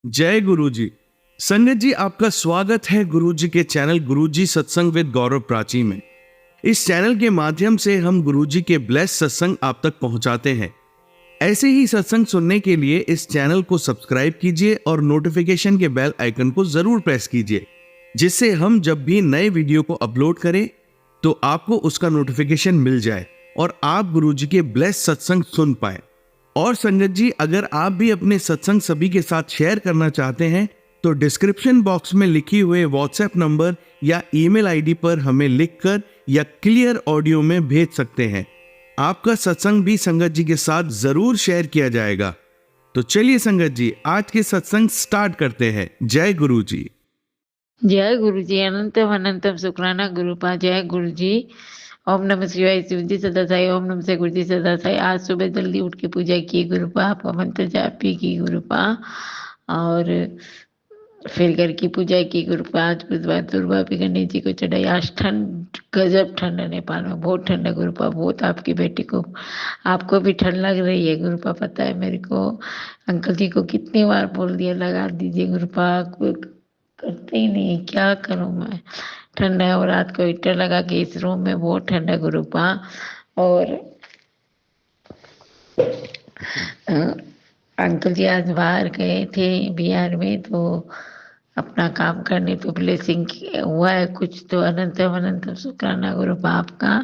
जय गुरु जी। संगत जी, आपका स्वागत है गुरु जी के चैनल गुरु जी सत्संग विद गौरव प्राची में। इस चैनल के माध्यम से हम गुरु जी के ब्लेस सत्संग आप तक पहुंचाते हैं। ऐसे ही सत्संग सुनने के लिए इस चैनल को सब्सक्राइब कीजिए और नोटिफिकेशन के बेल आइकन को जरूर प्रेस कीजिए, जिससे हम जब भी नए वीडियो को अपलोड करें तो आपको उसका नोटिफिकेशन मिल जाए और आप गुरु जी के ब्लेस सत्संग सुन पाए। और संगत जी, अगर आप भी अपने सत्संग सभी के साथ शेयर करना चाहते हैं तो डिस्क्रिप्शन बॉक्स में लिखी हुए व्हाट्सएप नंबर या ईमेल आईडी पर हमें लिखकर या क्लियर ऑडियो में भेज सकते हैं। आपका सत्संग भी संगत जी के साथ जरूर शेयर किया जाएगा। तो चलिए संगत जी, आज के सत्संग स्टार्ट करते हैं। जय गुरु जी। जय गुरु जी। अनंतम अनंतम शुक्राना गुरुपा। जय गुरु जी। ओम नमः शिवाय। शिव जी सदा साई। ओम नमः से गुरु जी सदा साई। आज सुबह जल्दी उठ के पूजा की गुरुपा, आपका मंत्र जाप भी की गुरुपा, और फिर घर की पूजा की गुरुपा। आज बुधवार दुर्गा भी गणेश जी को चढ़ाई। आज ठंड, गजब ठंड है नेपाल में, बहुत ठंड है गुरुपा, बहुत। आपकी बेटी को, आपको भी ठंड लग रही है गुरुपा, पता है मेरे को। अंकल जी को कितनी बार बोल दिया लगा दीजिए गुरुपा, कोई करते ही नहीं, क्या करूं मैं। ठंड है और रात को हीटर लगा के इस रूम में, बहुत ठंड है गुरुपा। और अंकल जी आज बाहर गए थे बिहार में, तो अपना काम करने, तो ब्लेसिंग हुआ है कुछ, तो अनंतम अनंतम शुक्राना गुरुपा आपका।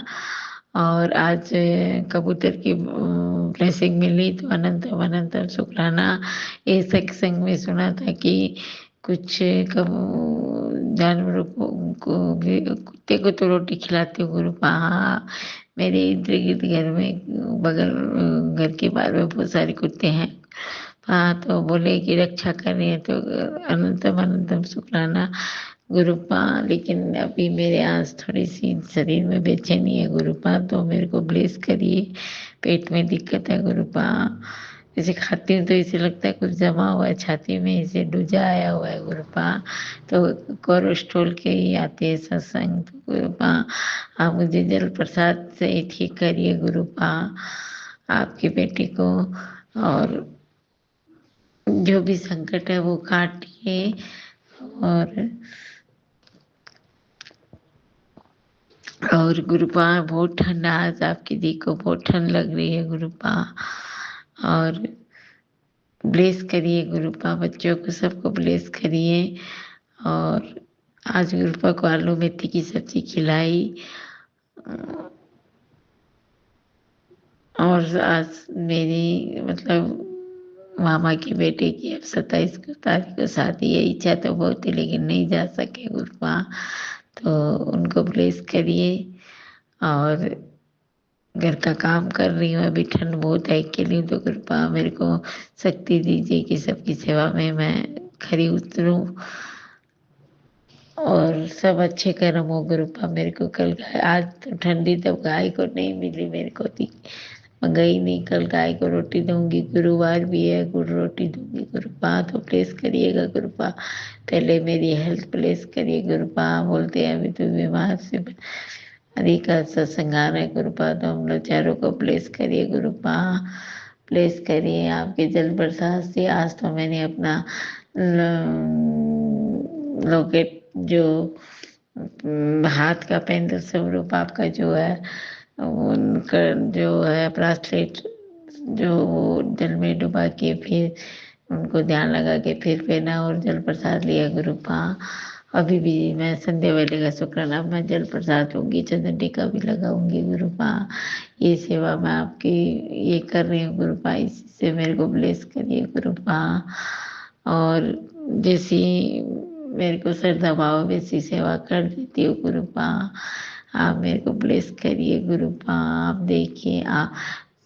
और आज कबूतर की ब्लेसिंग मिली, तो अनंतम अनंतम शुक्राना। ये सत्संग में सुना था कि कुछ जानवरों को कुत्ते को तो रोटी खिलाते हो गुरुपा। हाँ, मेरे इर्द गिर्द घर में, बगल घर के बाहर में बहुत सारे कुत्ते हैं। हाँ, तो बोले कि रक्षा करें, तो अनंतम अनंतम शुक्राना गुरुपा। लेकिन अभी मेरे आज थोड़ी सी शरीर में बेचैनी है गुरुपा, तो मेरे को ब्लेस करिए। पेट में दिक्कत है गुरुपा, जैसे खाती हूँ तो इसे लगता है कुछ जमा हुआ है छाती में, इसे दूजा आया हुआ है गुरुपा। तो कोलेस्ट्रॉल के ही आते हैं सत्संग, तो गुरुपा आप मुझे जल प्रसाद से ही ठीक करिए गुरुपा, आपकी बेटी को। और जो भी संकट है वो काटिए। और गुरुपा बहुत ठंड, आज आपकी दी को बहुत ठंड लग रही है गुरुपा। और ब्लेस करिए गुरुपा, बच्चों को सबको ब्लेस करिए। और आज गुरुपा को आलू मेथी की सब्जी खिलाई। और आज मेरी मतलब मामा के बेटे की अब 27 तारीख को शादी है। इच्छा तो बहुत थी लेकिन नहीं जा सके गुरुपा, तो उनको ब्लेस करिए। और घर का काम कर रही हूँ, अभी ठंड बहुत है, अकेली हूँ, तो कृपा मेरे को शक्ति दीजिए कि सबकी सेवा में मैं खरी उतरूँ और सब अच्छे कर्म हो गुरुपा। मेरे को कल गाय, आज तो ठंडी, तब गाय को नहीं मिली मेरे को थी, मैं गई नहीं। कल गाय को रोटी दूंगी, गुरुवार भी है, गुड़ रोटी दूंगी गुरुपा, तो प्लेस करिएगा गुरुपा। पहले मेरी हेल्थ प्लेस करिए गुरुपा। बोलते हैं अभी तो बीमार से हरि का सत्संग आ रहा है गुरुपा, तो हम लोग चारों को प्लेस करिए गुरुपा, प्लेस करिए आपके जल प्रसाद से। आज तो मैंने अपना लॉकेट, जो हाथ का पेंडल स्वरूप आपका जो है, उनका जो है ब्रासलेट, जो वो जल में डुबा के फिर उनको ध्यान लगा के फिर पहना और जल प्रसाद लिया गुरुपा। अभी भी मैं संध्या वेले का शुक्राना, मैं जल प्रसाद लूंगी, चंदन टीका भी लगाऊंगी गुरुपा। ये सेवा मैं आपकी ये कर रही हूँ गुरुपा, इससे मेरे को ब्लेस करिए गुरुपा। और जैसी मेरे को श्रद्धा भाव वैसी सेवा कर देती हूँ गुरुपा। आप मेरे को ब्लेस करिए गुरुपा। आप देखिए,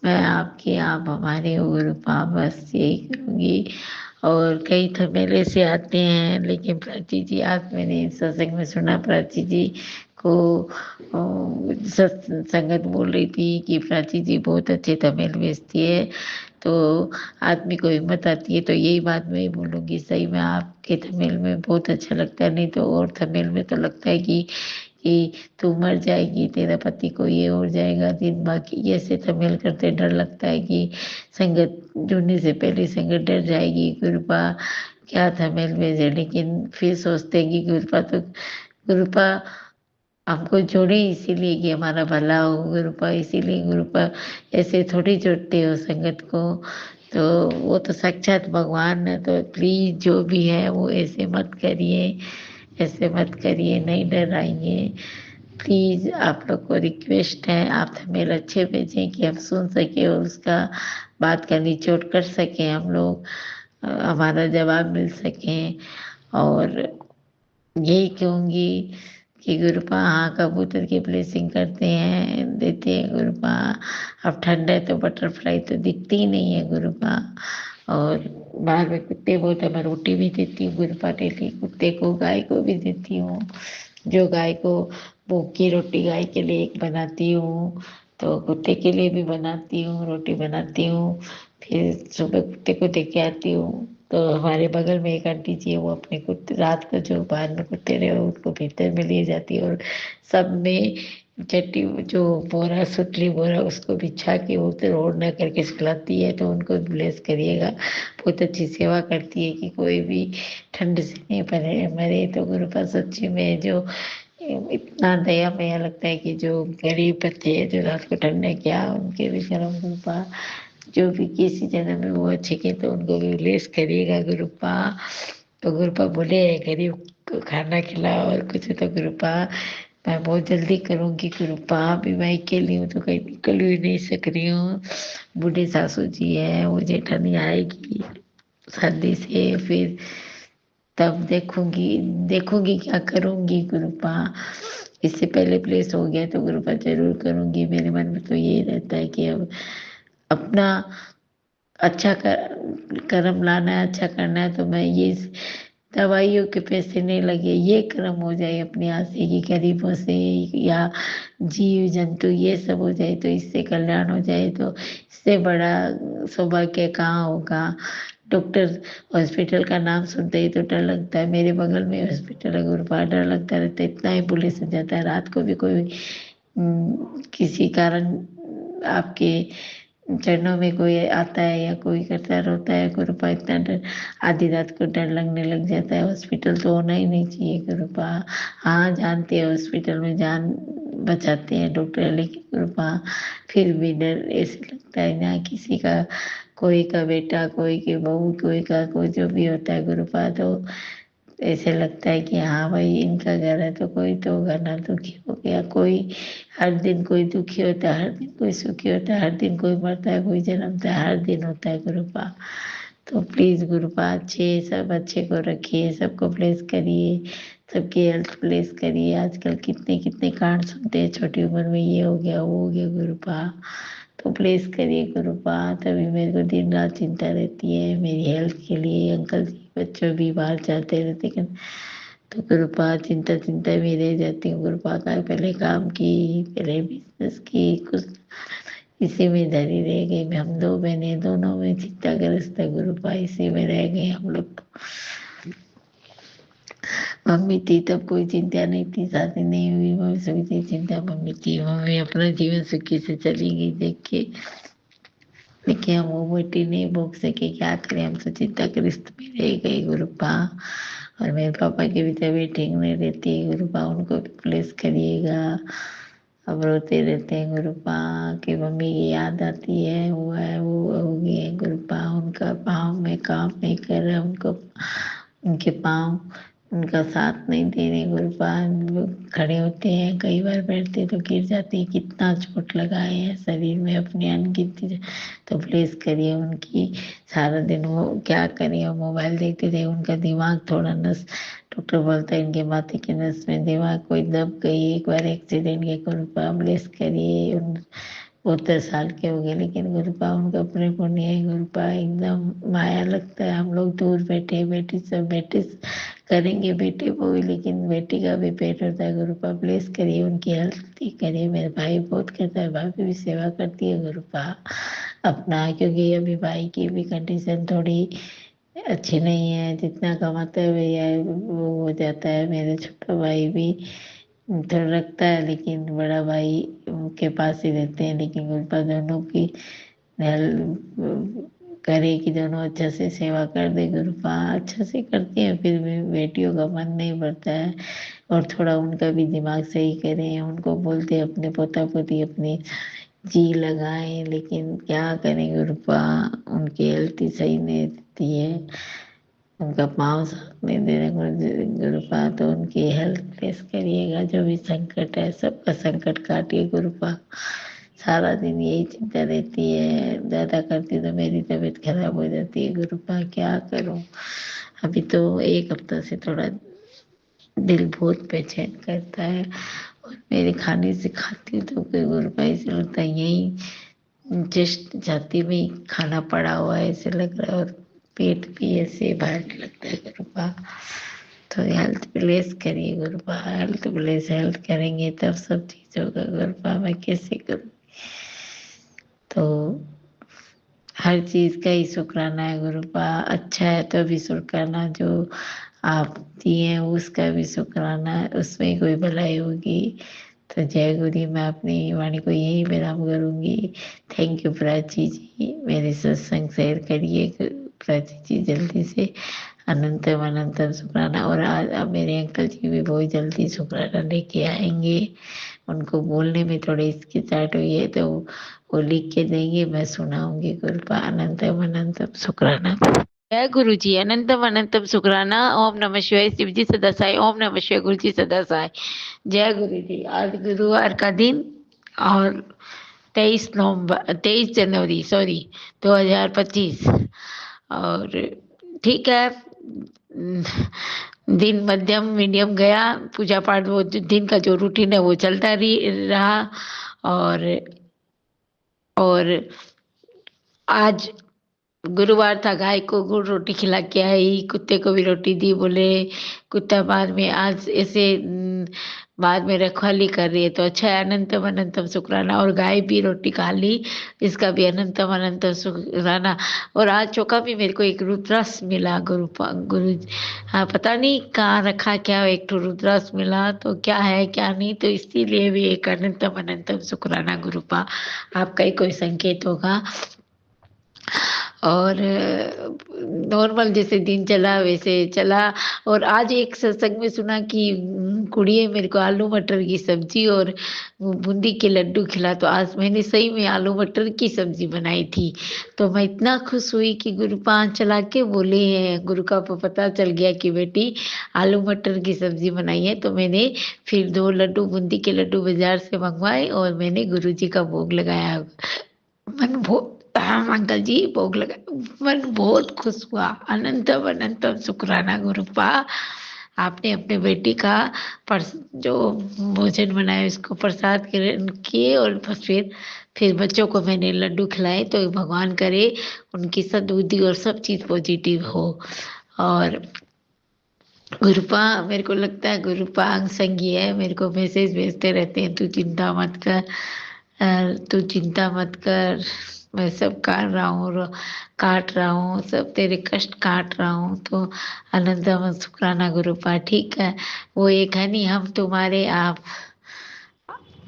मैं आपकी, आप हमारे हो गुरुपा, बस यही करूँगी। और कई थमेले से आते हैं, लेकिन प्राची जी, आज मैंने सत्संग में सुना प्राची जी को संगत बोल रही थी कि प्राची जी बहुत अच्छे तमिल बेचती है, तो आदमी को हिम्मत आती है। तो यही बात मैं ही बोलूँगी, सही में आपके तमिल में बहुत अच्छा लगता है, नहीं तो और तमिल में तो लगता है कि कि तू मर जाएगी, तेरा पति को ये हो जाएगा, दिन बाकी ऐसे थमेल करते डर लगता है कि संगत जुड़ने से पहले संगत डर जाएगी, गुरुपा क्या थमेल भेजे। लेकिन फिर सोचते हैं कि गुरुपा हमको जोड़े इसीलिए कि हमारा भला हो, गुरुपा इसीलिए गुरुपा ऐसे थोड़ी जोड़ते हो संगत को। तो वो तो साक्षात भगवान है, तो प्लीज जो भी है वो ऐसे मत करिए, ऐसे मत करिए, नहीं डराइए। प्लीज आप लोग को रिक्वेस्ट है, आप मेल अच्छे भेजें कि हम सुन सके और उसका बात का निचोड़ कर सके, हम लोग हमारा जवाब मिल सके। और यही कहूँगी कि गुरुपा हाँ कबूतर की ब्लेसिंग करते हैं, देते हैं गुरुपा। अब ठंड है तो बटरफ्लाई तो दिखती ही नहीं है गुरुपा। और बाहर में कुत्ते बहुत है, मैं रोटी भी देती हूँ गुरुपा डेली, कुत्ते को गाय को भी देती हूँ। जो गाय को मूंग की रोटी गाय के लिए एक बनाती हूँ, तो कुत्ते के लिए भी बनाती हूँ, रोटी बनाती हूँ। फिर सुबह कुत्ते को दे के आती हूँ। तो हमारे बगल में एक आंटी जी है, वो अपने कुत्ते रात को जो बाहर में कुत्ते रहे उनको भीतर में ले जाती है और सब में चट्टी जो बोरा सुतली बोरा उसको बिछा के वो तो ओढ़ना करके सुलाती है। तो उनको ब्लेस करिएगा, बहुत अच्छी सेवा करती है कि कोई भी ठंड से नहीं पड़े मरे। तो गुरुपा सच्ची में जो इतना दया मया लगता है कि जो गरीब बच्चे हैं जो रात को ठंड है क्या उनके भी गरम गुरुपा जो भी किसी जन्म में वो अच्छे के तो उनको भी ब्लेस करिएगा गुरुपा। तो गुरुपा बोले गरीब को खाना खिलाओ और कुछ तो गुरुपा मैं बहुत जल्दी करूँगी गुरुपा। अभी मैं अकेली हूँ तो कहीं निकल भी नहीं सक रही हूँ। बूढ़े सासू जी है, वो जेठानी आएगी सर्दी से, फिर तब देखूंगी देखूंगी क्या करूंगी गुरुपा। इससे पहले प्लेस हो गया तो गुरुपा जरूर करूंगी। मेरे मन में तो यही रहता है कि अब अपना अच्छा कर्म लाना है, अच्छा करना है। तो मैं ये दवाइयों के पैसे नहीं लगे, ये कर्म हो जाए अपने यहाँ से कि गरीबों से या जीव जंतु ये सब हो जाए तो इससे कल्याण हो जाए, तो इससे बड़ा सौभाग्य कहाँ होगा। डॉक्टर हॉस्पिटल का नाम सुनते ही तो डर लगता है। मेरे बगल में हॉस्पिटल है गुरुपा, डर लगता रहता है, इतना ही पुलिस हो जाता है। रात को भी कोई किसी कारण आपके चरणों में कोई आता है या कोई करता रोता है गुरुपा, इतना डर आधी रात को डर लगने लग जाता है। हॉस्पिटल तो होना ही नहीं चाहिए गुरुपा। हाँ जानते हैं हॉस्पिटल में जान बचाते हैं डॉक्टर, लेकिन गुरुपा फिर भी डर ऐसे लगता है ना किसी का कोई का बेटा कोई की बहू कोई का कोई जो भी होता है गुरुपा, तो ऐसे लगता है कि हाँ भाई इनका घर है तो कोई तो होगा ना दुखी हो गया। कोई हर दिन कोई दुखी होता है, हर दिन कोई सुखी होता है, हर दिन कोई मरता है कोई जन्मता है, हर दिन होता है गुरुपा। तो प्लीज गुरुपा अच्छे सब अच्छे को रखिए, सबको ब्लेस करिए, सबकी हेल्थ ब्लेस करिए। आजकल कितने कितने कांड सुनते हैं, छोटी उम्र में ये हो गया वो हो गया गुरुपा। तो प्लीज करिए गुरुपा। तभी मेरे को दिन रात चिंता रहती है मेरी हेल्थ के लिए। अंकल जी बच्चों भी बाहर जाते रहते हैं, तो गुरुपा चिंता चिंता में रह जाती हूँ गुरुपा का। पहले काम की, पहले बिजनेस की, कुछ इसी में धरी रह गई। मैं हम दो बहने दोनों में चिंता ग्रस्त है गुरुपा, इसी में रह गए हम लोग तो। मम्मी थी तब कोई चिंता नहीं थी, शादी नहीं हुई मम्मी सभी थी चिंता मम्मी थी। मम्मी अपना जीवन सुखी से चली गई देख के, लेकिन हम वो बेटी नहीं भोग सके, क्या करें हम तो चिंता ग्रस्त में रह गए गुरुपा। और मेरे पापा की भी तबीयत ठीक नहीं रहती है गुरुपा, उनको भी प्लेस करिएगा। अब रोते रहते हैं गुरुपा कि मम्मी की याद आती है, वो है वो हो गई है गुरुपा। उनका पाँव में काम नहीं कर रहा, उनको उनके पाँव उनका साथ नहीं दे रहे गुरुपा। वो खड़े होते हैं कई बार बैठते तो गिर जाते हैं, कितना चोट लगाए हैं शरीर में अपने अनगिनती। तो प्लीज करिए उनकी। सारा दिन वो क्या करिए, मोबाइल देखते थे, उनका दिमाग थोड़ा नस डॉक्टर बोलता है इनके माथे की नस में दिमाग कोई दब गई, एक बार एक्सीडेंट के गुरुपा ब्लेस करिए। 72 साल के हो गए लेकिन गुरुपा उनका अपने को नहीं है गुरुपा, एकदम माया लगता है। हम लोग दूर बैठे, बेटी सब बेटे करेंगे बेटे को भी, लेकिन बेटी का भी पेट होता है गुरुपा। ब्लेस करिए उनकी हेल्थ ठीक करिए। मेरे भाई बहुत करता है, भाभी भी सेवा करती है गुरुपा अपना, क्योंकि अभी भाई की भी कंडीशन थोड़ी अच्छी नहीं है, जितना कमाता है भैया वो हो जाता है। मेरे छोटा भाई भी डर लगता है, लेकिन बड़ा भाई के पास ही रहते हैं, लेकिन गुरुपा दोनों की हेल्प करे कि दोनों अच्छा से सेवा कर दे। गुरुपा अच्छा से करती हैं, फिर भी बेटियों का मन नहीं भरता है, और थोड़ा उनका भी दिमाग सही करें। उनको बोलते हैं अपने पोता पोती अपनी जी लगाएं, लेकिन क्या करें गुरुपा, उनकी हेल्थ ही सही नहीं रहती है, उनका पाँव साथ नहीं दे रहे गुरुपा, तो उनकी हेल्थ फेस करिएगा। जो भी संकट है सबका संकट काटिए गुरुपा। सारा दिन यही चिंता रहती है, ज्यादा करती तो मेरी तबीयत खराब हो जाती है गुरुपा, क्या करूं। अभी तो एक हफ्ता से थोड़ा दिल बहुत बेचैन करता है, और मेरे खाने से खाती हूँ तो कोई गुरुपा ऐसे लगता है यही जस्ट छाती में ही खाना पड़ा हुआ है ऐसे लग रहा है, और पेट भी ऐसे भारी लगता है गुरुपा। तो हेल्थ प्लेस करिए गुरुपा, हेल्थ प्लेस हेल्थ करेंगे तब सब चीज होगा गुरुपा। मैं कैसे करूँ। तो हर चीज का ही शुक्राना है गुरुपा, अच्छा है तो भी शुक्राना, जो आप दिए उसका भी शुक्राना है, उसमें कोई भलाई होगी। तो जय गुरु, मैं अपनी वाणी को यही विराम करूंगी। थैंक यू प्राची जी, मेरे सत्संग शेयर करिए प्राची जी जल्दी से। अनंतम अनंतम शुक्राना। और आज अब मेरे अंकल जी भी बहुत जल्दी शुक्राना लेके आएंगे, उनको बोलने में थोड़ी हिचकिचाहट हुई है, तो वो लिख के देंगे, मैं सुनाऊंगी। कृपा अनंतम अनंतम शुक्राना। जय गुरु जी, अनंतम अनंतम शुक्राना। ओम नमः शिवाय। शिव जी सदा साई। ओम नमः शिवाय। गुरु जी सदा साई। जय गुरु जी। आज गुरुवार का दिन, और 23 नवंबर 23 जनवरी 2025। और ठीक है, दिन मध्यम मीडियम गया। पूजा पाठ वो दिन का जो रूटीन है वो चलता रहा। और आज गुरुवार था, गाय को गुड़ रोटी खिला के आई, कुत्ते को भी रोटी दी। बोले कुत्ता बाद में आज ऐसे बाद में रखवाली कर रही है, तो अच्छा है। अनंतम अनंतम शुक्राना। और गाय भी रोटी खा ली, इसका भी अनंतम अनंतम शुक्राना। और आज चौका भी मेरे को एक रुद्राक्ष मिला गुरु। हाँ, पता नहीं कहाँ रखा, क्या एक तो रुद्राक्ष मिला, तो क्या है क्या नहीं, तो इसीलिए भी एक अनंतम अनंतम शुक्राना गुरुपा। आपका ही कोई संकेत होगा। और नॉर्मल जैसे दिन चला वैसे चला। और आज एक सत्संग में सुना कि कुड़िए मेरे को आलू मटर की सब्जी और बूंदी के लड्डू खिला, तो आज मैंने सही में आलू मटर की सब्जी बनाई थी। तो मैं इतना खुश हुई कि गुरु पाँच चला के बोले हैं, गुरु का पता चल गया कि बेटी आलू मटर की सब्जी बनाई है। तो मैंने फिर 2 लड्डू बूंदी के लड्डू बाजार से मंगवाए, और मैंने गुरु जी का भोग लगाया। मन बहुत, हाँ अंकल जी भोग लगा, मन बहुत खुश हुआ। अनंतम अनंतम शुक्राना गुरुपा। आपने अपने बेटी का जो भोजन बनाया उसको प्रसाद ग्रहण किए, और फिर बच्चों को मैंने लड्डू खिलाए। तो भगवान करे उनकी सद्बुद्धि और सब चीज पॉजिटिव हो। और गुरुपा, मेरे को लगता है गुरुपा अंग संगी है, मेरे को मैसेज भेजते रहते हैं, तू चिंता मत कर, तू चिंता मत कर, मैं सब काट रहा हूँ, सब तेरे कष्ट काट रहा हूँ। तो अनंतम शुक्राना गुरुपा। ठीक है, वो एक है नहीं, हम तुम्हारे आप,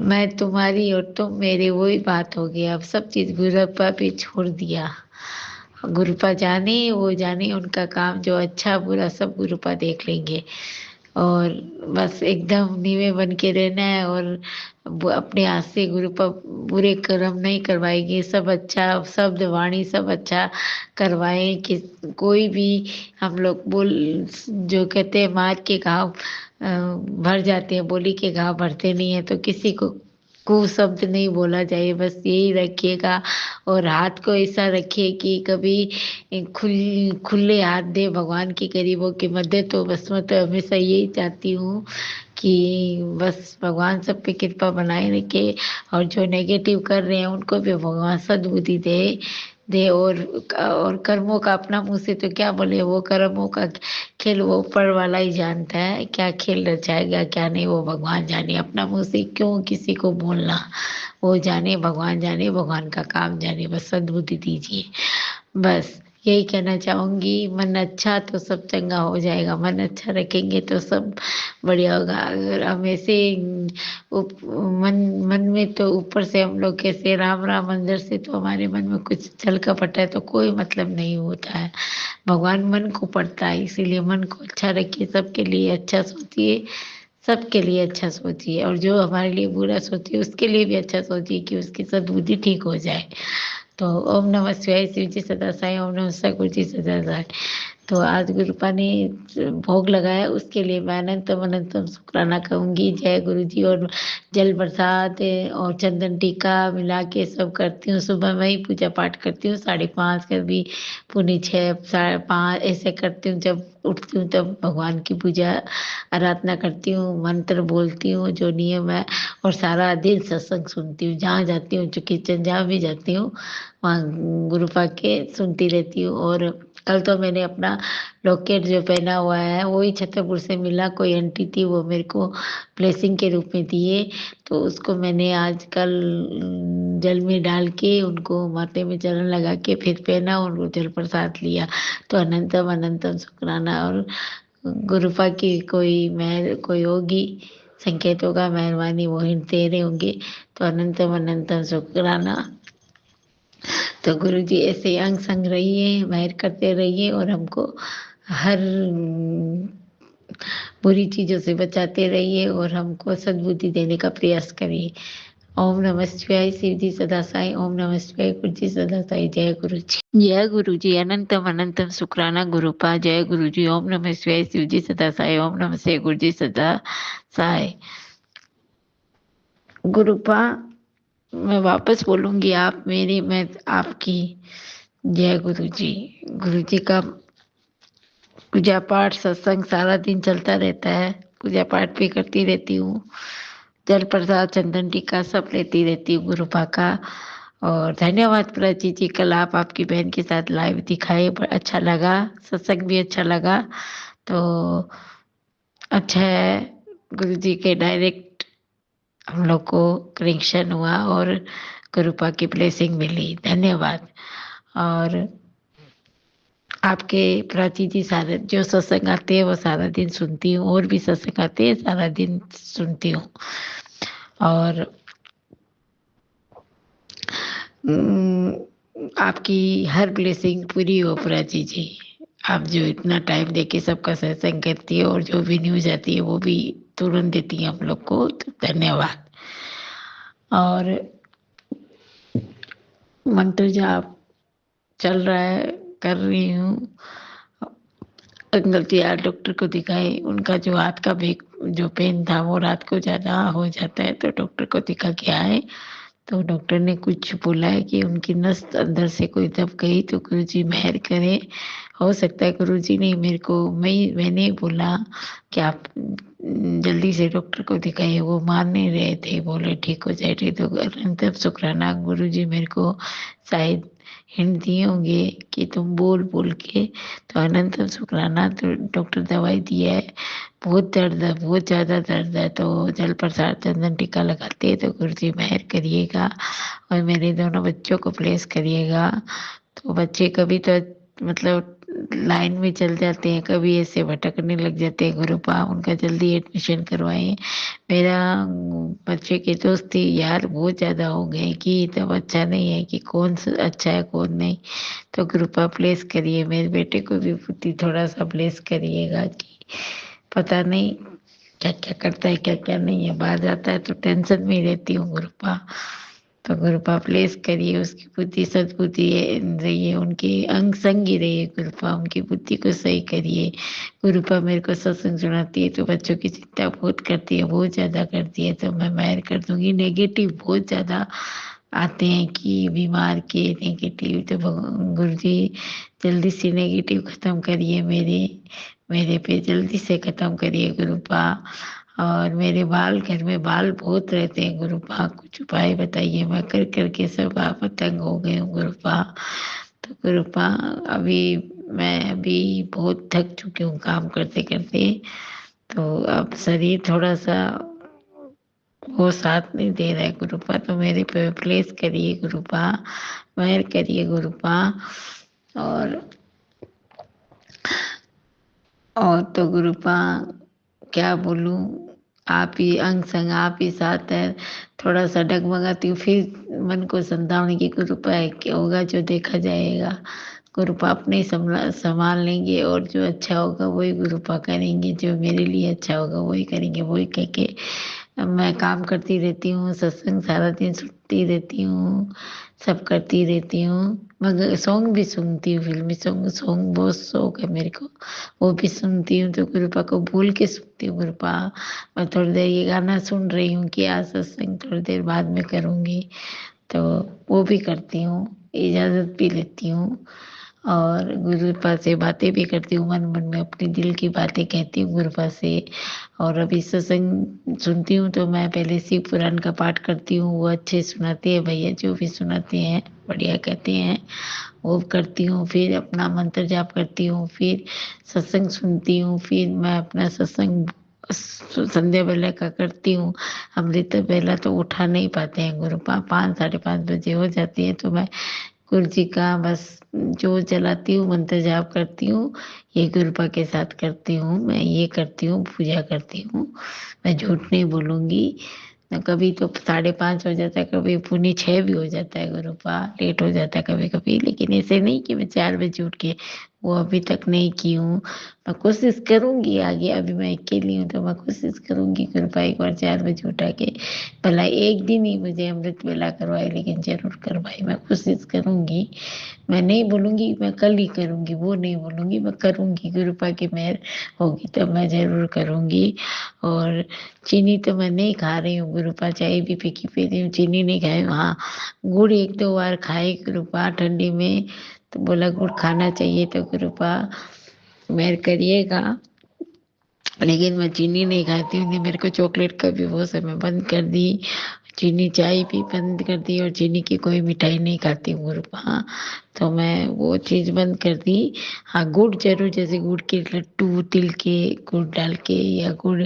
मैं तुम्हारी और तुम मेरे, वही बात हो गई। अब सब चीज गुरुपा पे छोड़ दिया। गुरुपा जाने, वो जाने, उनका काम जो अच्छा बुरा सब गुरुपा देख लेंगे। और बस एकदम नीवे बन के रहना है, और अपने हाथ से गुरुपा बुरे कर्म नहीं करवाएंगे, सब अच्छा शब्द वाणी सब अच्छा करवाएं। कि कोई भी, हम लोग जो कहते हैं मार के घाव भर जाते हैं, बोली के घाव भरते नहीं है। तो किसी को शब्द नहीं बोला जाए, बस यही रखिएगा। और हाथ को ऐसा रखिए कि कभी खुले हाथ दे भगवान के करीबों की मदद। तो बस मैं तो हमेशा यही चाहती हूँ कि बस भगवान सब पे कृपा बनाए रखे, और जो नेगेटिव कर रहे हैं उनको भी भगवान सद्बुद्धि दे दे। और कर्मों का अपना मुंह से तो क्या बोले, वो कर्मों का खेल वो ऊपर वाला ही जानता है, क्या खेल रचाएगा क्या नहीं, वो भगवान जाने। अपना मुंह से क्यों किसी को बोलना, वो जाने, भगवान जाने, भगवान का काम जाने। बस सद्बुद्धि दीजिए बस। यही कहना चाहूंगी, मन अच्छा तो सब चंगा हो जाएगा, मन अच्छा रखेंगे तो सब बढ़िया होगा। अगर हम ऐसे मन मन में तो ऊपर से हम लोग कैसे राम राम, अंदर से तो हमारे मन में कुछ छल कपट है तो कोई मतलब नहीं होता है। भगवान मन को पढ़ता है, इसीलिए मन को अच्छा रखिए, सबके लिए अच्छा सोचिए, सबके लिए अच्छा सोचिए, और जो हमारे लिए बुरा सोचिए उसके लिए भी अच्छा सोचिए कि उसकी सद्बुद्धि ठीक हो जाए। तो ओम नमः शिवाय, शिव जी सदा साई, ओम नमः शिवाय, गुरु जी सदा साई। तो आज गुरुपा ने भोग लगाया, उसके लिए मैं अनंतम अनंतम शुक्राना कहूंगी। जय गुरु जी। और जल प्रसाद और चंदन टीका मिला के सब करती हूँ। सुबह में ही पूजा पाठ करती हूँ, 5:30 कभी पुनी 6, 5:30 ऐसे करती हूँ। जब उठती हूँ तब भगवान की पूजा आराधना करती हूँ, मंत्र बोलती हूँ जो नियम है, और सारा दिन सत्संग सुनती हूँ। जहाँ जाती हूँ, जो किचन जहाँ भी जाती हूँ वहाँ गुरुपा के सुनती रहती हूँ। और कल तो मैंने अपना लॉकेट जो पहना हुआ है वो ही छतरपुर से मिला, कोई आंटी थी वो मेरे को ब्लेसिंग के रूप में दिए, तो उसको मैंने आजकल जल में डाल के उनको माथे में चरण लगा के फिर पहना और वो जल प्रसाद लिया। तो अनंतम अनंतम शुक्राना। और गुरुपा की कोई मेहर कोई होगी, संकेत होगा, मेहरबानी वो हिंट दे रहे होंगे, तो अनंतम अनंतम शुक्राना। तो गुरु जी ऐसे अंग संग रहिए, महर करते रहिए, और हमको हर बुरी चीजों से बचाते रहिए, और हमको सद्बुद्धि देने का प्रयास करिए। ओम नमः शिवाय, शिव जी सदा साई, ओम नमः शिवाय, गुरु जी सदा साई। जय गुरु जी। जय गुरु जी। अनंतम अनंतम शुक्राना गुरुपा। जय गुरु जी। ओम नमः शिवाय, शिव जी सदा साई, ओम नमः शिवाय, गुरु जी सदा साई। गुरुपा मैं वापस बोलूंगी, आप मेरी, मैं आपकी। जय गुरु जी। गुरु जी का पूजा पाठ सत्संग सारा दिन चलता रहता है, पूजा पाठ भी करती रहती हूँ, जल प्रसाद चंदन टीका सब लेती रहती हूँ गुरुपा का। और धन्यवाद प्राची जी, कल आप आपकी बहन के साथ लाइव दिखाए, अच्छा लगा, सत्संग भी अच्छा लगा। तो अच्छा है, गुरु जी के डायरेक्ट हम लोग को कनेक्शन हुआ और गुरुपा की ब्लेसिंग मिली। धन्यवाद। और आपके प्राची जी सारे जो सत्संग आते हैं वो सारा दिन सुनती हूँ, और भी सत्संग आते हैं सारा दिन सुनती हूँ। और आपकी हर ब्लेसिंग पूरी हो प्राची जी। आप जो इतना टाइम देके सबका सत्संग करती है, और जो भी न्यूज आती है वो भी तुरंत देती है हम लोग को, तो धन्यवाद। और मंत्र जाप चल रहा है, कर रही हूँ। अंकल जी आज डॉक्टर को दिखाए, उनका जो हाथ का बेक जो पेन था वो रात को ज्यादा हो जाता है, तो डॉक्टर को दिखा के आए। तो डॉक्टर ने कुछ बोला है कि उनकी नस अंदर से कोई दब गई, तो गुरु जी मेहर करें। हो सकता है गुरु जी ने मेरे को, मैंने बोला कि आप जल्दी से डॉक्टर को दिखाइए, वो मान नहीं रहे थे, बोले ठीक हो जाएगी। तो अनंत शुक्राना, गुरु जी मेरे को शायद हिंट दिए होंगे कि तुम बोल बोल के, तो अनंत शुक्राना। तो डॉक्टर दवाई दिया है, बहुत दर्द है, बहुत ज़्यादा दर्द है, तो जल प्रसाद चंदन टीका लगाते हैं, तो गुरु जी मेहर करिएगा, और मेरे दोनों बच्चों को प्लेस करिएगा। तो बच्चे कभी तो मतलब लाइन में चल जाते हैं, कभी ऐसे भटकने लग जाते हैं, गुरुपा उनका जल्दी एडमिशन करवाएं। मेरा बच्चे के दोस्त थी यार बहुत ज्यादा हो गए कि तब अच्छा नहीं है कि कौन सा अच्छा है कौन नहीं। तो कृपा प्लेस करिए, मेरे बेटे को भी बुद्धि थोड़ा सा प्लेस करिएगा कि पता नहीं क्या क्या करता है क्या क्या नहीं है, बाहर जाता है तो टेंशन में ही रहती हूँ गुरुपा। तो गुरुपा प्लेस करिए, उसकी बुद्धि सद्बुद्धि रहिए, उनके अंग संग ही रहिए गुरुपा, उनकी बुद्धि को सही करिए। गुरुपा मेरे को सत्संग सुनाती है तो बच्चों की चिंता बहुत करती है, बहुत ज्यादा करती है, तो मैं मेहर कर दूंगी। नेगेटिव बहुत ज्यादा आते हैं कि बीमार के नेगेटिव, तो गुरु जी जल्दी से नेगेटिव खत्म करिए, मेरे मेरे पे जल्दी से खत्म करिए गुरुपा। और मेरे बाल, घर में बाल बहुत रहते हैं गुरुपा, कुछ उपाय बताइए, मैं कर करके सब आप तंग हो गई हूँ गुरुपा। तो गुरुपा अभी मैं अभी बहुत थक चुकी हूँ काम करते करते, तो अब शरीर थोड़ा सा वो साथ नहीं दे रहा है गुरुपा, तो मेरे पे प्लेस करिए गुरुपा, मेहर करिए गुरुपा। और तो गुरुपा क्या बोलूं, आप ही अंग संग आप ही साथ है। थोड़ा सा डगमगाती हूँ, फिर मन को समझाने की गुरुपा है, क्या होगा जो देखा जाएगा। गुरुपा अपने ही संभाल लेंगे, और जो अच्छा होगा वही गुरुपा करेंगे, जो मेरे लिए अच्छा होगा वही करेंगे, वही कह के मैं काम करती रहती हूँ, सत्संग सारा दिन सुनती रहती हूँ, सब करती रहती हूँ। मगर सॉन्ग भी सुनती हूँ, फिल्मी सॉन्ग सॉन्ग बहुत शौक है मेरे को, वो भी सुनती हूँ। तो गुरुपा को भूल के सुनती हूँ। गुरुपा मैं थोड़ी देर ये गाना सुन रही हूँ कि आज सत्संग थोड़ी देर बाद में करूँगी, तो वो भी करती हूँ, इजाज़त भी लेती हूँ। और गुरुपा से बातें भी करती हूँ, मन मन में अपने दिल की बातें कहती हूँ गुरुपा से। और अभी सत्संग सुनती हूँ तो मैं पहले शिव पुराण का पाठ करती हूँ, वो अच्छे सुनाते हैं भैया, जो भी सुनाते हैं बढ़िया कहते हैं, वो करती हूँ। फिर अपना मंत्र जाप करती हूँ, फिर सत्संग सुनती हूँ, फिर मैं अपना सत्संग संध्या बेला का करती हूँ। अमृत बेला तो उठा नहीं पाते हैं गुरुपा, 5 साढ़े 5 बजे हो जाती है, तो मैं गुरु जी का बस जो जलाती हूँ, मंत्र जाप करती हूँ, ये गुरुपा के साथ करती हूँ, मैं ये करती हूँ, पूजा करती हूँ। मैं झूठ नहीं बोलूंगी। कभी तो 5:30 हो जाता है, कभी पौने 6 भी हो जाता है गुरुपा, लेट हो जाता है कभी कभी, लेकिन ऐसे नहीं कि मैं 4 बजे उठ के, वो अभी तक नहीं की हूँ। मैं कोशिश करूंगी आगे, अभी मैं अकेली हूँ तो मैं कोशिश करूंगी गुरुपा एक बार 4 बजे उठा के, भला एक दिन ही मुझे अमृत वेला करवाए, लेकिन जरूर करवाए, मैं कोशिश करूंगी। मैं नहीं बोलूंगी मैं कल ही करूंगी, वो नहीं बोलूंगी, मैं करूंगी, गुरुपा की मेहर होगी तो मैं जरूर करूंगी। और चीनी तो मैं नहीं खा रही हूँ गुरुपा, चाय भी फीकी पी रही हूँ, चीनी नहीं खाई हूँ। हाँ, गुड़ 1-2 बार खाई गुरुपा ठंडी में, तो बोला गुड़ खाना चाहिए, तो गुरुपा मेहर करिएगा। लेकिन मैं चीनी नहीं खाती हूँ, नहीं, मेरे को चॉकलेट का भी वो समय बंद कर दी, चीनी चाय भी बंद कर दी, और चीनी की कोई मिठाई नहीं खाती हूँ गुरुपा। हाँ, तो मैं वो चीज़ बंद कर दी। हाँ, गुड़ जरूर, जैसे गुड़ के लड्डू, तिल के गुड़ डाल के, या गुड़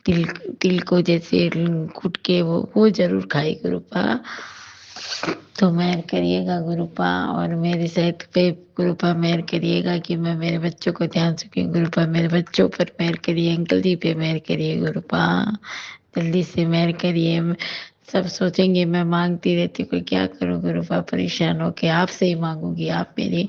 तिल तिल को जैसे कूट के, वो जरूर खाई गुरुपा। तो मेहर करिएगा गुरुपा, और मेरी सेहत पे गुरुपा मेहर करिएगा, कि मैं मेरे बच्चों को ध्यान सकूं गुरुपा, मेरे बच्चों पर मेहर करिए, अंकल जी पे मेहर करिए गुरुपा, जल्दी से मेहर करिए। सब सोचेंगे मैं मांगती रहती हूँ, क्या करूँ गुरुपा, परेशान होके आपसे ही मांगूंगी, आप मेरे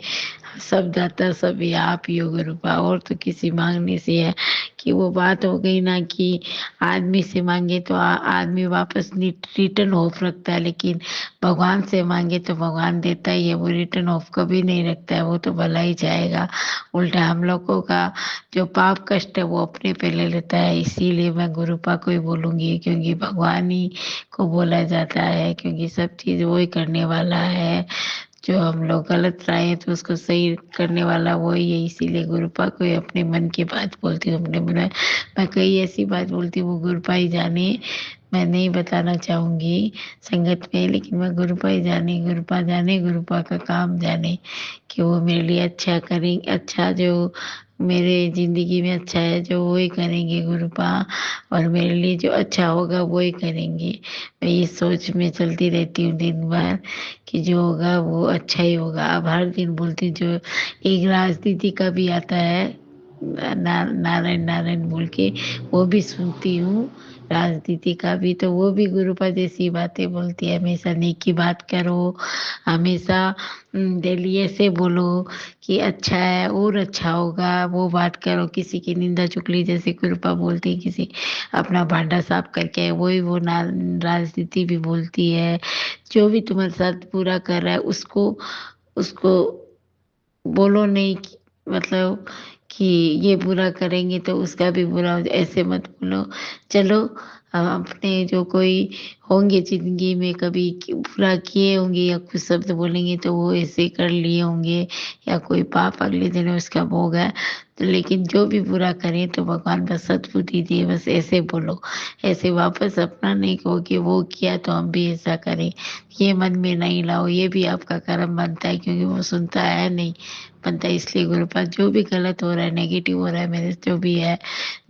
सब दाता सब ये आप ही हो गुरुपा, और तो किसी मांगने से है कि वो बात हो गई ना, कि आदमी से मांगे तो आदमी वापस रिटर्न ऑफ रखता है, लेकिन भगवान से मांगे तो भगवान देता ही है, वो रिटर्न ऑफ कभी नहीं रखता है, वो तो भला ही चाहेगा। उल्टा हम लोगों का जो पाप कष्ट है वो अपने पे ले लेता है। इसीलिए मैं गुरुपा को ही बोलूंगी, क्योंकि भगवान ही को बोला जाता है, क्योंकि सब चीज वो ही करने वाला है। जो हम लोग गलत रहे हैं तो उसको सही करने वाला वही है, इसीलिए गुरुपा को ही अपने मन की बात बोलती हूँ, अपने मन में मैं कई ऐसी बात बोलती हूँ, वो गुरुपा ही जाने, मैं नहीं बताना चाहूंगी संगत में, लेकिन मैं गुरुपा ही जाने, गुरुपा जाने, गुरुपा का काम जाने, कि वो मेरे लिए अच्छा करेंगे, अच्छा जो मेरे जिंदगी में अच्छा है जो वो ही करेंगे गुरुपा, और मेरे लिए जो अच्छा होगा वो ही करेंगे। मैं ये सोच में चलती रहती हूँ दिन भर, कि जो होगा वो अच्छा ही होगा। अब हर दिन बोलती हूँ, जो एक राजनीति का भी आता है, नारायण नारायण बोल के, वो भी सुनती हूँ, राजनीति का भी, तो वो भी गुरुपा जैसी बातें बोलती है, हमेशा नेक की बात करो, हमेशा डेली ऐसे बोलो कि अच्छा है और अच्छा होगा, वो बात करो, किसी की निंदा चुगली जैसे गुरुपा बोलती है, किसी अपना भांडा साफ करके, वही वो राजनीति भी बोलती है। जो भी तुम्हारे साथ बुरा कर रहा है उसको उसको बोलो नहीं मतलब कि ये बुरा करेंगे तो उसका भी बुरा हो जाए, ऐसे मत बोलो। चलो, अपने जो कोई होंगे जिंदगी में कभी बुरा किए होंगे, या कुछ शब्द बोलेंगे तो वो ऐसे कर लिए होंगे, या कोई पाप अगले दिन उसका भोग है, तो लेकिन जो भी बुरा करें तो भगवान बस सद्बुद्धि दिए, बस ऐसे बोलो, ऐसे वापस अपना नहीं कहो कि वो किया तो हम भी ऐसा करें, ये मन में नहीं लाओ, ये भी आपका कर्म बनता है, क्योंकि वो सुनता है नहीं, बनता है। इसलिए गुरु पास जो भी गलत हो रहा है, नेगेटिव हो रहा है मेरे से, जो भी है,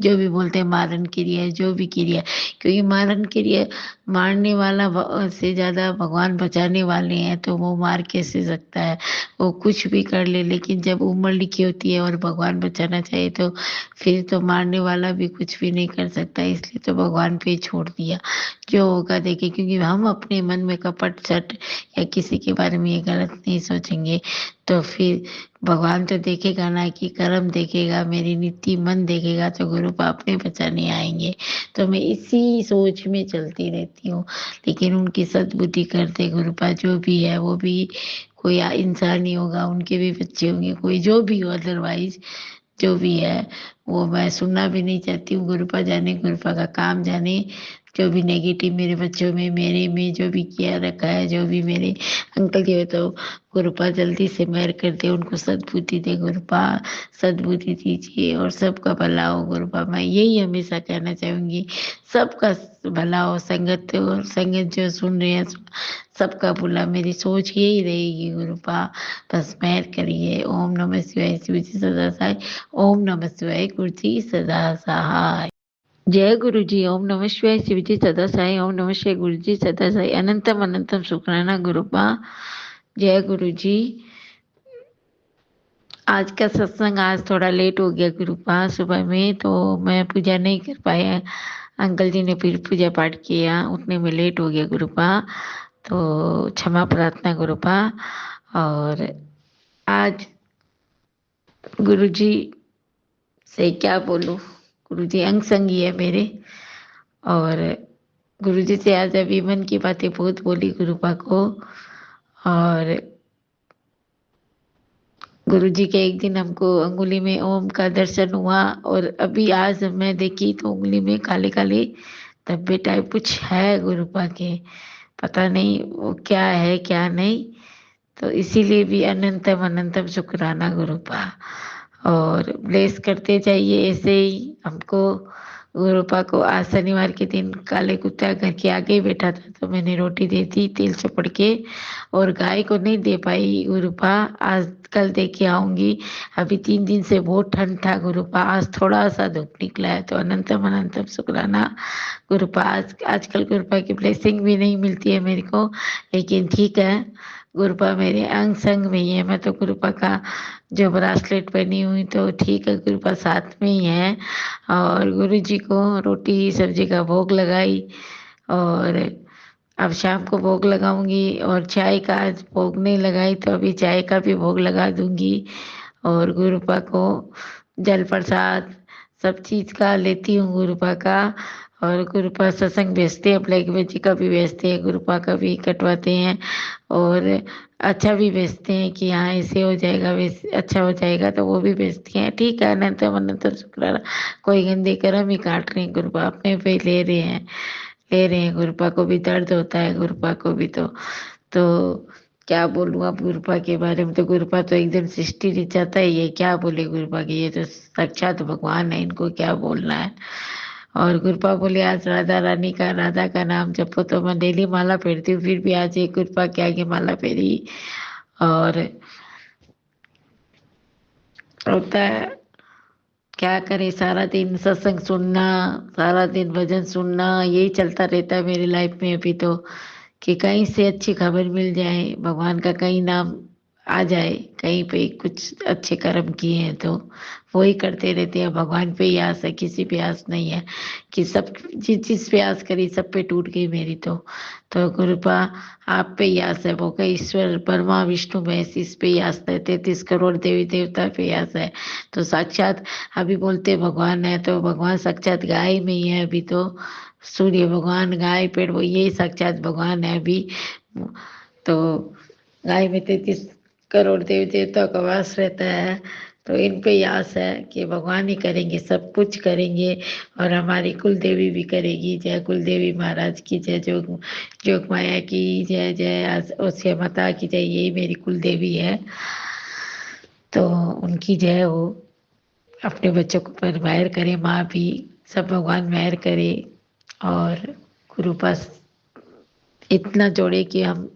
जो भी बोलते हैं मारन क्रिया है, जो भी क्रिया है, क्योंकि मारन क्रिया मारने वाला से ज्यादा भगवान बचाने वाले हैं, तो वो मार कैसे सकता है। वो कुछ भी कर ले, लेकिन जब उम्र लिखी होती है और भगवान बचाना चाहिए, तो फिर तो मारने वाला भी कुछ भी नहीं कर सकता। इसलिए तो भगवान पे ही छोड़ दिया, जो होगा देखे। क्योंकि हम अपने मन में कपट सट या किसी के बारे में ये गलत नहीं सोचेंगे, तो फिर भगवान तो देखेगा ना, कि कर्म देखेगा, मेरी नीति मन देखेगा, तो गुरु पाप ने बचाने आएंगे। तो मैं इसी सोच में चलती रहती हूँ। लेकिन उनकी सद्बुद्धि करते गुरु पाप, जो भी है वो भी कोई इंसान ही होगा, उनके भी बच्चे होंगे, कोई जो भी हो, अदरवाइज जो भी है वो मैं सुनना भी नहीं चाहती हूँ। गुरुपा जाने, गुरुपा का काम जाने। जो भी नेगेटिव मेरे बच्चों में, मेरे में जो भी किया रखा है, जो भी मेरे अंकल जी, तो गुरुपा जल्दी से मेहर कर दे, उनको सद्बुद्धि दे गुरुपा, सद्बुद्धि दीजिए और सबका भला हो गुरुपा। मैं यही हमेशा कहना चाहूंगी, सबका भला हो। संगत और संगत जो सुन रहे हैं, सबका भला, मेरी सोच यही रहेगी गुरुपा। बस मेहर करिए। ओम नमः शिवाय, शिव जी सदा सहाय। ओम नमः शिवाय, गुरु जी सदा सहाय। जय गुरु जी। ओम नमः शिवाय, शिव जी सदा साई। ओम नमः शिवाय, गुरु जी सदा साई। अनंतम अनंतम शुक्राना गुरुपा। जय गुरु जी। आज का सत्संग आज थोड़ा लेट हो गया गुरुपा, सुबह में तो मैं पूजा नहीं कर पाया। अंकल जी ने फिर पूजा पाठ किया, उतने में लेट हो गया गुरुपा, तो क्षमा प्रार्थना गुरुपा। और आज गुरु जी से क्या बोलूं, गुरु जी अंग संगी है मेरे। और गुरु जी से आज अभी मन की बातें बहुत बोली गुरुपा को। और गुरु जी के एक दिन हमको अंगुली में ओम का दर्शन हुआ, और अभी आज मैं देखी तो उंगली में काले काले धब्बे टाइप कुछ है गुरुपा के। पता नहीं वो क्या है क्या नहीं। तो इसीलिए भी अनंतम अनंतम शुक्राना गुरुपा। और ब्लेस करते जाइए ऐसे ही हमको। गुरुपा को आज शनिवार के दिन काले कुत्ता घर के आगे ही बैठा था, तो मैंने रोटी दे दी तेल चपड़ के, और गाय को नहीं दे पाई गुरुपा। आज कल दे के आऊंगी। अभी 3 दिन से बहुत ठंड था गुरुपा, आज थोड़ा सा धूप निकला है, तो अनंतम अनंतम शुक्राना गुरुपा। आजकल गुरुपा की ब्लेसिंग भी नहीं मिलती है मेरे को, लेकिन ठीक है, गुरुपा मेरे अंग संग में ही है। मैं तो गुरुपा का जो ब्रासलेट पहनी हुई, तो ठीक है, गुरुपा साथ में ही है। और गुरु जी को रोटी सब्जी का भोग लगाई, और अब शाम को भोग लगाऊंगी। और चाय का आज भोग नहीं लगाई, तो अभी चाय का भी भोग लगा दूंगी। और गुरुपा को जल प्रसाद सब चीज का लेती हूँ गुरुपा का। और गुरुपा सत्संग भेजते हैं, ब्लैक जी का भी भेजते हैं, गुरुपा का भी कटवाते हैं। और अच्छा भी भेजते हैं कि हाँ ऐसे हो जाएगा, वैसे अच्छा हो जाएगा, तो वो भी भेजती हैं। ठीक है, अनंतम अनंतम शुक्राना। कोई गंदे कर्म ही काट रहे हैं गुरुपा, अपने पे ही ले रहे हैं, ले रहे हैं। गुरुपा को भी दर्द होता है, गुरुपा को भी तो क्या बोलूं अब गुरुपा के बारे में। तो गुरुपा तो एकदम सृष्टि रचाता ही है, क्या बोले गुरुपा की, ये तो साक्षात भगवान है, इनको क्या बोलना है। और गुरुपा बोले आज राधा रानी का, राधा का नाम जपो, तो मैं डेली माला फेरती हूँ, फिर भी आज एक गुरुपा के आगे माला फेरी। और होता है, क्या करे, सारा दिन सत्संग सुनना, सारा दिन भजन सुनना, यही चलता रहता है मेरी लाइफ में अभी तो। कि कहीं से अच्छी खबर मिल जाए, भगवान का कहीं नाम आ जाए, कहीं पे कुछ अच्छे कर्म किए हैं तो वही करते रहते हैं। भगवान पे ही आस है, किसी पे आस नहीं है। कि सब जिस जिस पे आस करी सब पे टूट गई मेरी तो कृपा आप पे ही आस है। वो का ईश्वर ब्रह्मा विष्णु महेश इस पे ही आस है, 33 करोड़ देवी देवता पे ही आस है। तो साक्षात अभी बोलते भगवान है, तो भगवान साक्षात गाय में ही है अभी तो। सूर्य भगवान, गाय, पेड़, वो यही साक्षात भगवान है अभी तो। गाय में 33 करोड़ देवी देवता का वास रहता है, तो इन पे ही आस है कि भगवान ही करेंगे, सब कुछ करेंगे। और हमारी कुल देवी भी करेगी। जय कुल देवी महाराज की जय, जोग जोग माया की जय, जय ओसिया माता की जय, यही मेरी कुल देवी है, तो उनकी जय हो। अपने बच्चों को पर मेहर करे, माँ भी, सब भगवान मेहर करे। और गुरु पास इतना जोड़े कि हम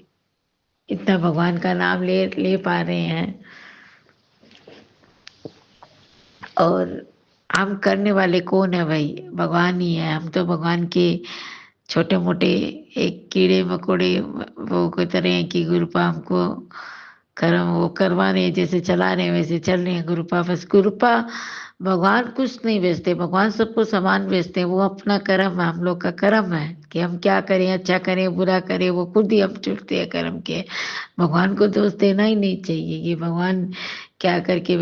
इतना भगवान का नाम ले ले पा रहे हैं। और हम करने वाले कौन है भाई? भगवान ही है। हम तो भगवान के छोटे मोटे एक कीड़े मकोड़े वो की तरह हैं कि गुरुपा हमको कर्म वो करवा रहे हैं, जैसे चला रहे हैं वैसे चल रहे हैं गुरुपा। बस गुरुपा भगवान कुछ नहीं बेचते, भगवान सबको समान बेचते हैं। वो अपना कर्म है, हम लोग का कर्म है कि हम क्या करें, अच्छा करें बुरा करें, वो खुद ही हम चुनते हैं कर्म के। भगवान को दोष देना ही नहीं चाहिए कि भगवान क्या करके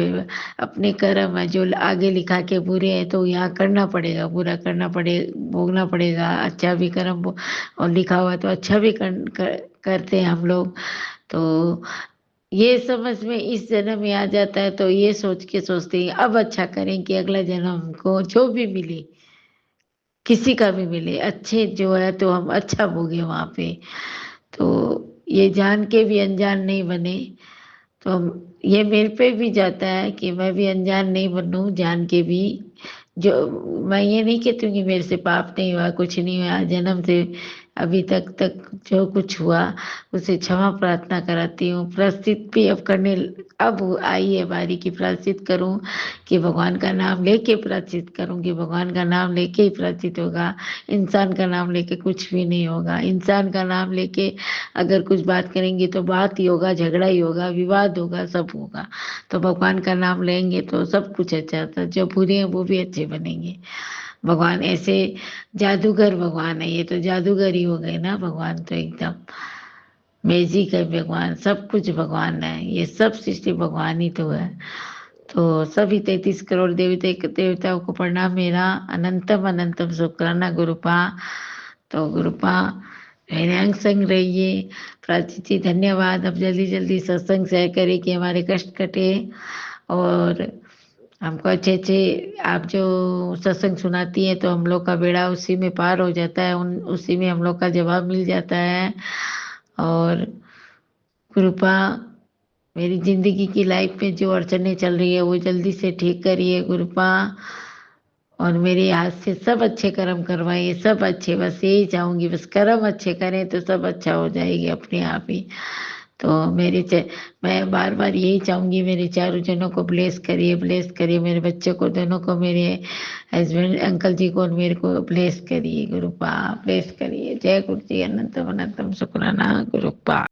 अपने कर्म है जो आगे लिखा के बुरे है तो यहाँ करना पड़ेगा, बुरा करना पड़े भोगना पड़ेगा। अच्छा भी कर्म और लिखा हुआ तो अच्छा भी करते हैं हम लोग। तो ये समझ में इस जन्म में आ जाता है तो ये सोच के सोचते हैं अब अच्छा करें कि अगला जन्म हमको जो भी मिले, किसी का भी मिले अच्छे जो है तो हम अच्छा भोगे वहां पे। तो ये जान के भी अनजान नहीं बने। तो ये मेरे पे भी जाता है कि मैं भी अनजान नहीं बनूं, जान के भी। जो मैं ये नहीं कहती हूँ कि मेरे से पाप नहीं हुआ, कुछ नहीं हुआ जन्म से अभी तक जो कुछ हुआ उसे क्षमा प्रार्थना कराती हूँ। प्रायश्चित भी अब करने, अब आई है बारी की प्रायश्चित करूँ कि भगवान का नाम लेके प्रायश्चित करूँ कि भगवान का नाम लेके ही प्रायश्चित होगा। इंसान का नाम लेके कुछ भी नहीं होगा। इंसान का नाम लेके अगर कुछ बात करेंगे तो बात ही होगा, झगड़ा ही होगा, विवाद होगा, सब होगा। तो भगवान का नाम लेंगे तो सब कुछ अच्छा होता है। जो बुरे हैं वो भी अच्छे बनेंगे। भगवान ऐसे जादूगर भगवान है, ये तो जादूगर ही हो गए ना भगवान। तो एकदम मैजिक है भगवान, सब कुछ भगवान है, ये सब सृष्टि भगवान ही तो है। तो सभी 33 करोड़ देवताओं को प्रणाम मेरा। अनंतम अनंतम शुक्राना गुरुपा। तो गुरुपा मेरे अंग संग रहिए। प्राची जी धन्यवाद। अब जल्दी जल्दी सत्संग शेयर करें कि हमारे कष्ट कटे और हमको अच्छे अच्छे आप जो सत्संग सुनाती हैं तो हम लोग का बेड़ा उसी में पार हो जाता है, उन उसी में हम लोग का जवाब मिल जाता है। और कृपा मेरी जिंदगी की लाइफ में जो अड़चने चल रही है वो जल्दी से ठीक करिए कृपा। और मेरे हाथ से सब अच्छे कर्म करवाइए, सब अच्छे, बस यही चाहूंगी, बस कर्म अच्छे करें तो सब अच्छा हो जाएगी अपने आप ही। तो मैं बार बार यही चाहूंगी मेरे चारों जनों को ब्लेस करिए मेरे बच्चों को दोनों को, मेरे हस्बैंड अंकल जी को और मेरे को ब्लेस करिए गुरुपा, ब्लेस करिए। जय गुरु जी। अनंतम अनंतम शुक्राना गुरुपा।